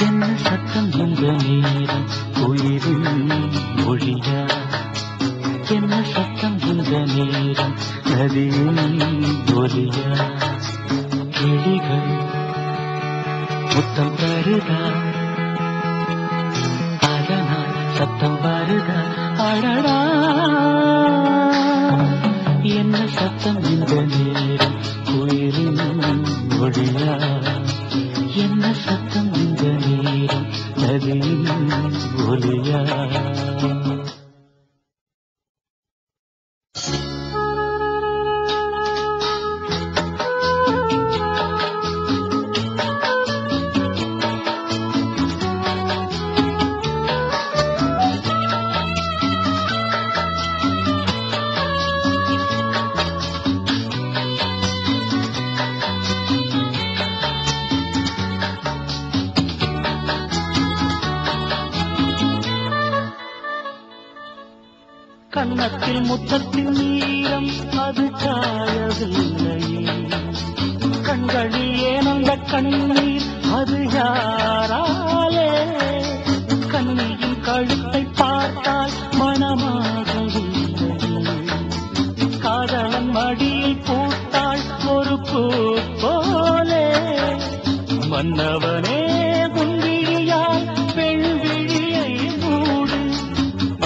என்ன சத்தம் இந்த நேரம் உயிரின் மொழியா? என்ன சத்தம் இந்த நேரம் நதியின் ஒலியா? கிளிகள் முத்தம் தருதா, அதனால் சத்தம் வருதா? அடடா, என்ன சத்தம் இந்த நேரம் உயிரின் மொழியா? என்ன சத்தம் இந்த நேரம் நதியின் ஒலியா? கன்னத்தில் முத்தத்தின் நீரம் அது காயவில்லையே, கண்களில் ஏனந்த கண்ணீர் அது யாராலே? கண்ணியின் கழுத்தை பார்த்தால் மனமாகவில்லையே, காதலன் மடியை பூத்தாள் ஒரு பூ போலே. மன்னவனே உன்விழியால் பெண் விழியை மூடு,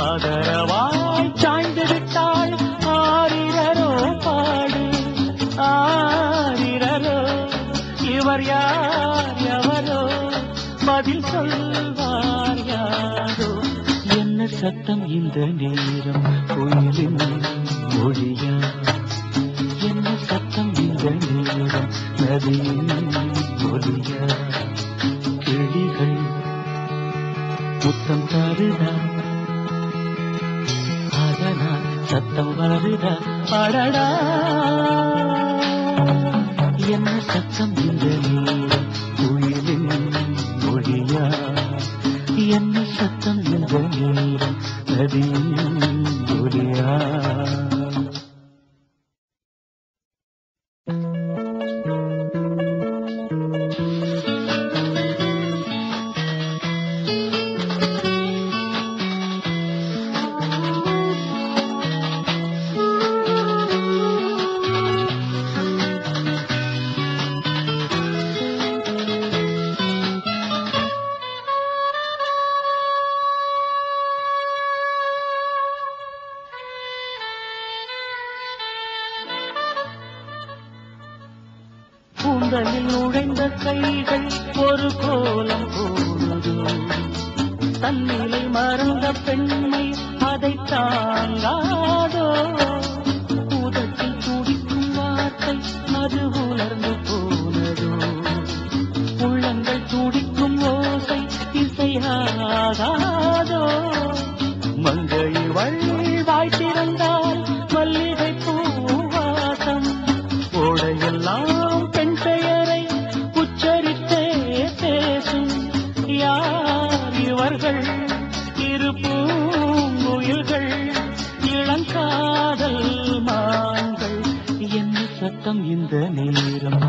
ஆதரவாய் சாய்ந்து விட்டாள் ஆரிரரோ பாடு. ஆரிரரோ இவர் யார் எவரோ, பதில் சொல்வார் யாரோ? என்ன சத்தம் இந்த நேரம் கோயிலின் மொழியா? என்ன சத்தம் இந்த நேரம் நதியின் ஒலியா? கிளிகள் முத்தம் தருதா, அதனால் சத்தம் வருதா? அடடா, என்ன சத்தம் இந்த நேரம் உயிரின் மொழியா? என்ன சத்தம் இந்த நேரம் நதியின் ஒலியா? கூந்தலில் நுழைந்த கைகள் ஒரு கோலம் போடுதோ, தன்னிலை மறந்த பெண்மை அதை தாங்காதோ? கூதத்தில் துடிக்கும் வார்த்தை அது உலர்ந்து போனதோ, உள்ளங்கள் துடிக்கும் ஓசை இசையாகாதோ? மங்கை வாய் திறந்தால் மல்லிகை பூவாசம், ஓடையெல்லாம் பெண் பெயரை உச்சரித்தே பேசும். யார் இவர்கள்? இரு பூங்குயில்கள், இளங்காதல் மான்கள். என்ன சத்தம் இந்த நேரம்